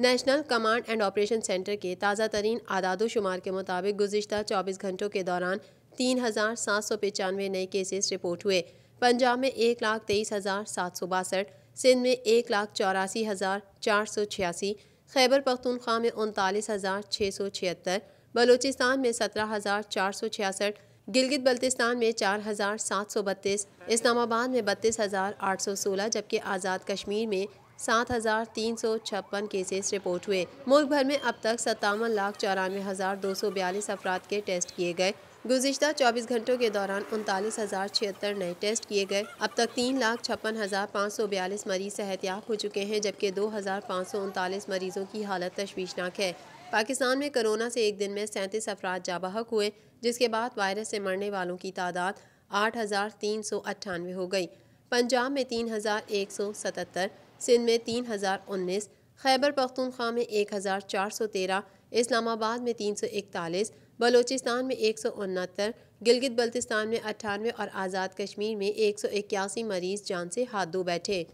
National command and operation centre के ताज़ा तरीन आदादोशुमार के मुताबिक गुज़िश्ता 24 घंटों के दौरान 3,795 नए केसेस रिपोर्ट हुए। पंजाब में 1,23,762, सिंध में 1,84,486, खैबर पख्तूनख्वा में 39,676, बलूचिस्तान में 17,466, गिलगित बल्तिस्तान में 4,732, इस्लामाबाद में 32,816, जबकि आज़ाद कश्मीर में 7,356 केसेस रिपोर्ट हुए। मुल्क भर में अब तक 57,94,242 अफराद के टेस्ट किए गए। गुज़िश्ता 24 घंटों के दौरान 39,076 नए टेस्ट किए गए। अब तक 3,56,542 मरीज सेहतयाब हो चुके हैं, जबकि 2,539 मरीजों की हालत तशवीशनाक है। पाकिस्तान में कोरोना से एक दिन में 37 अफराद जाबहक हुए, जिसके बाद वायरस से मरने वालों की तादाद 8,398 हो गई। पंजाब में 3,177, सिंध में 3,019, खैबर पख्तूनख्वा में 1,413, इस्लामाबाद में 341, बलूचिस्तान में 169, गिलगित बल्तिस्तान में 98 और आज़ाद कश्मीर में 181 मरीज जान से हाथ धो बैठे।